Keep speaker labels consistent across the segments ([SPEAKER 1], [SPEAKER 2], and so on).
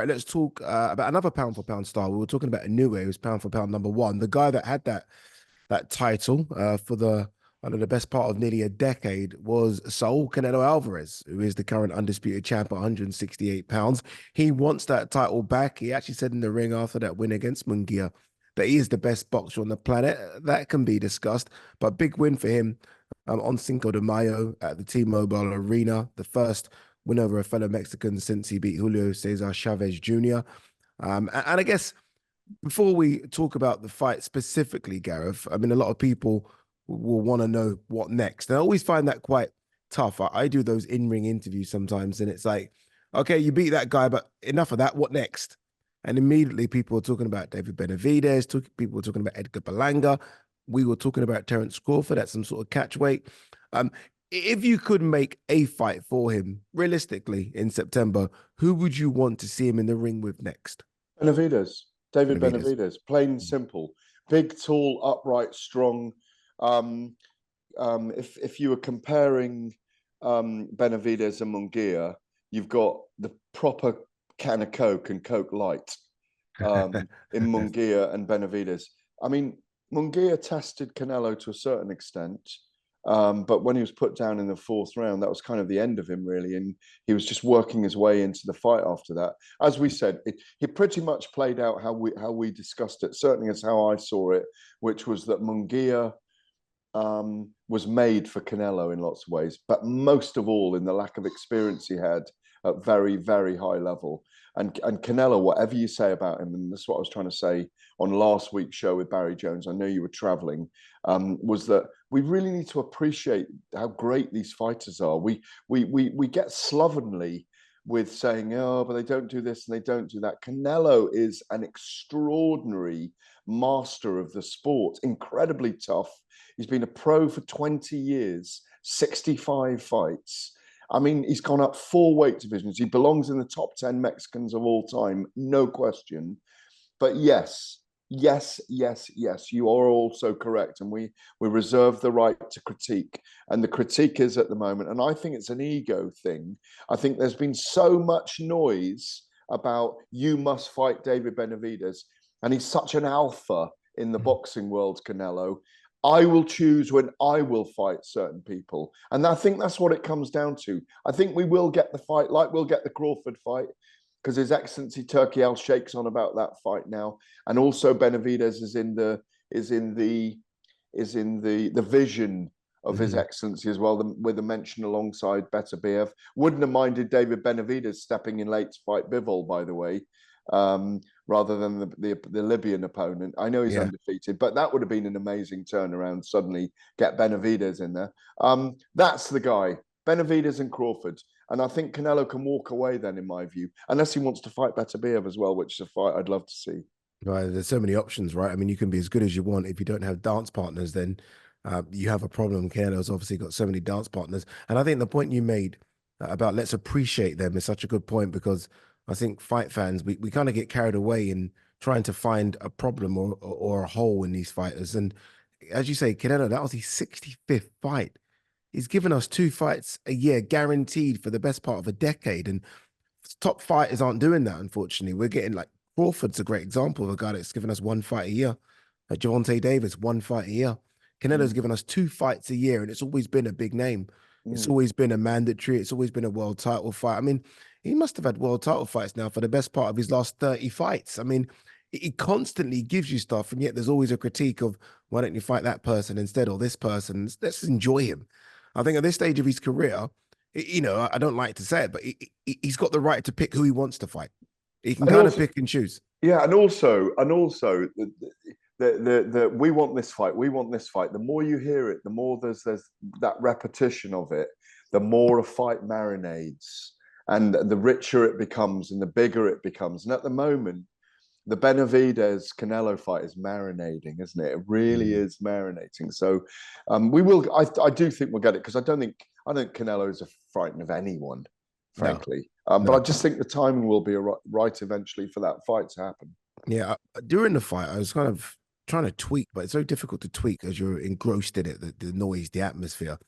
[SPEAKER 1] right, let's talk about another pound for pound star. We were talking about Inoue, who's pound for pound #1. The guy that had that title for the best part of nearly a decade was Saul Canelo Alvarez, who is the current undisputed champ at 168 pounds. He wants that title back. He actually said in the ring after that win against Munguia that he is the best boxer on the planet. That can be discussed, but big win for him on Cinco de Mayo at the T-Mobile Arena, the first win over a fellow Mexican since he beat Julio Cesar Chavez Jr. And I guess before we talk about the fight specifically, Gareth, I mean, a lot of people will want to know what next. And I always find that quite tough. I do those in-ring interviews sometimes, and it's like, okay, you beat that guy, but enough of that. What next? And immediately people were talking about David Benavidez, people were talking about Edgar Berlanga. We were talking about Terence Crawford at some sort of catch weight. If you could make a fight for him, realistically, in September, who would you want to see him in the ring with next?
[SPEAKER 2] Benavidez. David Benavidez. Plain and simple. Big, tall, upright, strong. If you were comparing Benavidez and Munguia, you've got the proper can of Coke and Coke Light in Munguia and Benavidez. I mean, Munguia tested Canelo to a certain extent, but when he was put down in the 4th round, that was kind of the end of him, really, and he was just working his way into the fight after that. As we said, he pretty much played out how we discussed it, certainly as how I saw it, which was that Munguia was made for Canelo in lots of ways, but most of all in the lack of experience he had at very, very high level. And Canelo, whatever you say about him, and that's what I was trying to say on last week's show with Barry Jones, I know you were traveling, was that we really need to appreciate how great these fighters are. We get slovenly with saying, oh, but they don't do this and they don't do that. Canelo is an extraordinary master of the sport, incredibly tough. He's been a pro for 20 years, 65 fights. I mean, he's gone up 4 weight divisions. He belongs in the top 10 Mexicans of all time, no question. But yes, you are also correct. And we reserve the right to critique. And the critique is at the moment, and I think it's an ego thing. I think there's been so much noise about you must fight David Benavidez. And he's such an alpha in the boxing world, Canelo. I will choose when I will fight certain people. And I think that's what it comes down to. I think we will get the fight, like we'll get the Crawford fight, because His Excellency Turkey Al Sheikh's on about that fight now. And also Benavidez is in the vision of His Excellency as well, with a mention alongside Beterbiev. Wouldn't have minded David Benavidez stepping in late to fight Bivol, by the way. Rather than the Libyan opponent. I know he's undefeated, but that would have been an amazing turnaround. Suddenly get Benavidez in there. That's the guy, Benavidez and Crawford. And I think Canelo can walk away then, in my view, unless he wants to fight Beterbiev as well, which is a fight I'd love to see.
[SPEAKER 1] Right, there's so many options, right? I mean, you can be as good as you want. If you don't have dance partners, then you have a problem. Canelo's obviously got so many dance partners. And I think the point you made about let's appreciate them is such a good point, because I think fight fans, we kind of get carried away in trying to find a problem or a hole in these fighters. And as you say, Canelo, that was his 65th fight. He's given us 2 fights a year guaranteed for the best part of a decade. And top fighters aren't doing that, unfortunately. We're getting like Crawford's a great example of a guy that's given us 1 fight a year. Gervonta Davis, 1 fight a year. Canelo's given us 2 fights a year, and it's always been a big name. It's always been a mandatory. It's always been a world title fight. I mean, he must have had world title fights now for the best part of his last 30 fights. I mean, he constantly gives you stuff, and yet there's always a critique of, why don't you fight that person instead, or this person? Let's enjoy him. I think at this stage of his career, you know, I don't like to say it, but he's got the right to pick who he wants to fight. He can kind of pick and choose.
[SPEAKER 2] Yeah, and also the we want this fight, we want this fight. The more you hear it, the more there's that repetition of it, the more a fight marinades. And the richer it becomes and the bigger it becomes. And at the moment, the Benavidez-Canelo fight is marinating, isn't it? It really is marinating. So we will, I do think we'll get it, because I don't think Canelo is frightened of anyone, frankly. No. But I just think the timing will be right eventually for that fight to happen.
[SPEAKER 1] Yeah, during the fight, I was kind of trying to tweak, but it's so difficult to tweak as you're engrossed in it, the noise, the atmosphere.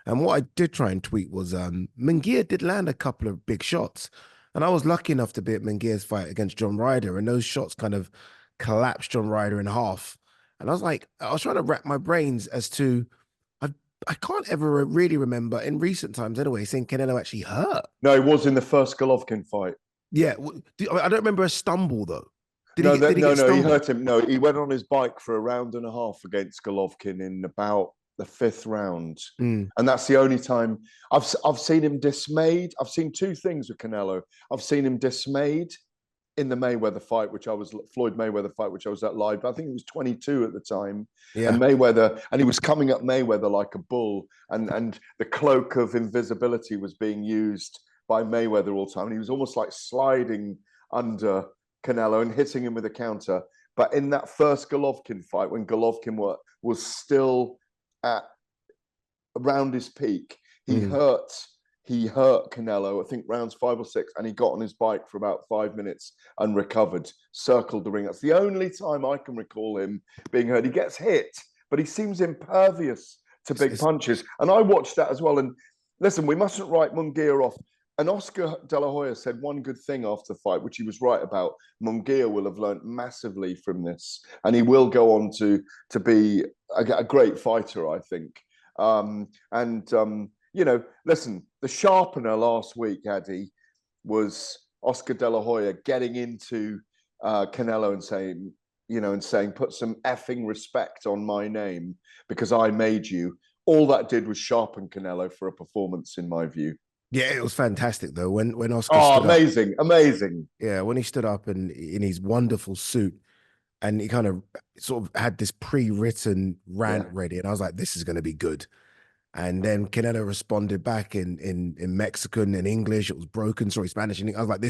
[SPEAKER 1] And what I did try and tweet was Munguia did land a couple of big shots. And I was lucky enough to be at Munguia's fight against John Ryder, and those shots kind of collapsed John Ryder in half. And I was trying to wrap my brains as to, I, I can't ever really remember in recent times anyway, seeing Canelo actually hurt.
[SPEAKER 2] No, it was in the first Golovkin fight.
[SPEAKER 1] Yeah. I don't remember a stumble though. Did he
[SPEAKER 2] No,
[SPEAKER 1] get
[SPEAKER 2] no, he
[SPEAKER 1] stumbled?
[SPEAKER 2] hurt him. No, he went on his bike for a round and a half against Golovkin in about the fifth round,
[SPEAKER 1] Mm,
[SPEAKER 2] and that's the only time I've seen him dismayed. I've seen two things with Canelo. I've seen him dismayed in the Mayweather fight, Floyd Mayweather fight, which I was at live. I think he was 22 at the time,
[SPEAKER 1] yeah.
[SPEAKER 2] and Mayweather, and he was coming at Mayweather like a bull, and the cloak of invisibility was being used by Mayweather all the time. And he was almost like sliding under Canelo and hitting him with a counter. But in that first Golovkin fight, when Golovkin was still at around his peak, he
[SPEAKER 1] Mm,
[SPEAKER 2] hurt Canelo, I think rounds 5 or 6, and he got on his bike for about 5 minutes and recovered, circled the ring. That's the only time I can recall him being hurt. He gets hit, but he seems impervious to big punches. And I watched that as well. And listen, we mustn't write Munguia off. And Oscar De La Hoya said one good thing after the fight, which he was right about. Munguia will have learned massively from this, and he will go on to be a great fighter, I think. Listen, the sharpener last week, Addy, was Oscar De La Hoya getting into Canelo and saying, put some effing respect on my name because I made you. All that did was sharpen Canelo for a performance, in my view.
[SPEAKER 1] yeah, it was fantastic though. When Oscar stood
[SPEAKER 2] amazing, amazing.
[SPEAKER 1] yeah, when he stood up and in his wonderful suit, and he kind of sort of had this pre-written rant ready, and I was like, this is going to be good. And then Canelo responded back in Mexican and English. It was broken, sorry, Spanish. And I was like,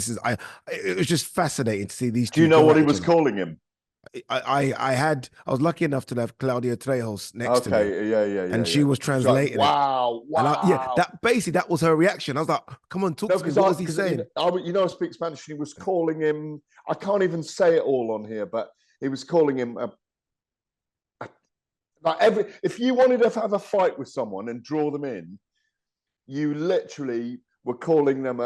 [SPEAKER 1] it was just fascinating to see these two.
[SPEAKER 2] Do you know what he was calling him?
[SPEAKER 1] I was lucky enough to have Claudia Trejos next to me.
[SPEAKER 2] Okay, yeah.
[SPEAKER 1] And she was translating
[SPEAKER 2] wow,
[SPEAKER 1] it. Wow. And that was her reaction. I was like, come on, talk to me. What was he saying?
[SPEAKER 2] I speak Spanish. He was calling him, I can't even say it all on here, but he was calling him if you wanted to have a fight with someone and draw them in, you literally were calling them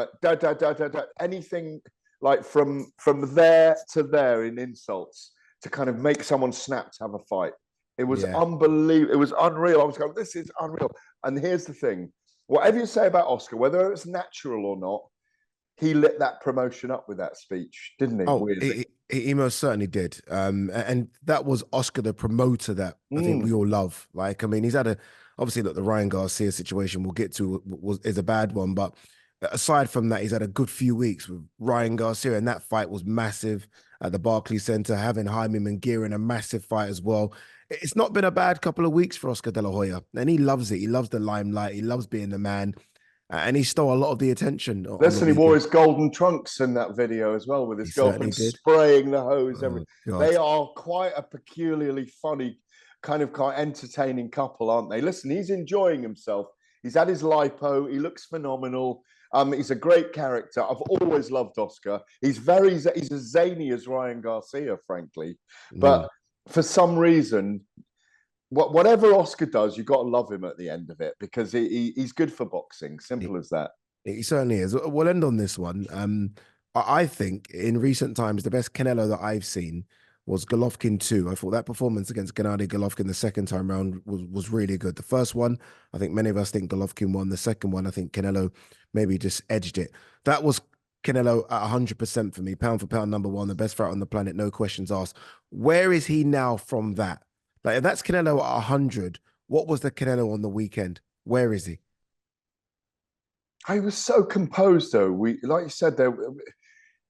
[SPEAKER 2] anything like from there to there in insults to kind of make someone snap to have a fight. It was unbelievable. It was unreal. I was going, this is unreal. And here's the thing: whatever you say about Oscar, whether it's natural or not, he lit that promotion up with that speech, didn't he?
[SPEAKER 1] Oh, he most certainly did. And that was Oscar, the promoter, that I think we all love. Like, I mean, he's had obviously, look, the Ryan Garcia situation we'll get to is a bad one, but aside from that, he's had a good few weeks with Ryan Garcia, and that fight was massive at the Barclays Center, having Jaime Munguia in a massive fight as well. It's not been a bad couple of weeks for Oscar De La Hoya, and he loves it. He loves the limelight. He loves being the man. And he stole a lot of the attention.
[SPEAKER 2] Listen, he wore his golden trunks in that video as well, with his girlfriend spraying the hose. They are quite a peculiarly funny, kind of entertaining couple, aren't they? Listen, he's enjoying himself. He's had his lipo. He looks phenomenal. He's a great character. I've always loved Oscar. He's as zany as Ryan Garcia, frankly. But for some reason, whatever Oscar does, you've got to love him at the end of it, because he's good for boxing. Simple as that.
[SPEAKER 1] He certainly is. We'll end on this one. I think in recent times, the best Canelo that I've seen was Golovkin 2. I thought that performance against Gennady Golovkin the second time round was really good. The first one, I think many of us think Golovkin won. The second one, I think Canelo maybe just edged it. That was Canelo at 100% for me. Pound for pound, number one, the best fighter on the planet, no questions asked. Where is he now from that? Like, if that's Canelo at 100, what was the Canelo on the weekend? Where is he?
[SPEAKER 2] I was so composed, though. Like you said,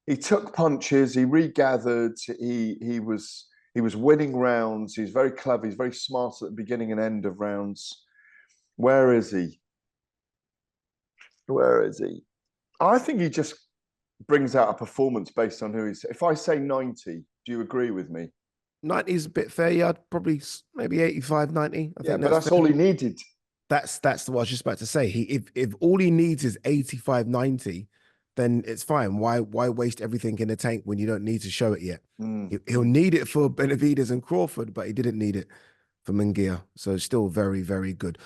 [SPEAKER 2] he took punches, he regathered, he was winning rounds. He's very clever. He's very smart at the beginning and end of rounds. Where is he? Where is he? I think he just brings out a performance based on who he's. If I say 90, do you agree with me?
[SPEAKER 1] 90 is a bit fair. Yeah, I'd probably maybe 85, 90. I think
[SPEAKER 2] but that's all he needed.
[SPEAKER 1] That's what I was just about to say. If all he needs is 85, 90, then it's fine. Why waste everything in the tank when you don't need to show it yet? He'll need it for Benavidez and Crawford, but he didn't need it for Munguia. So still very, very good.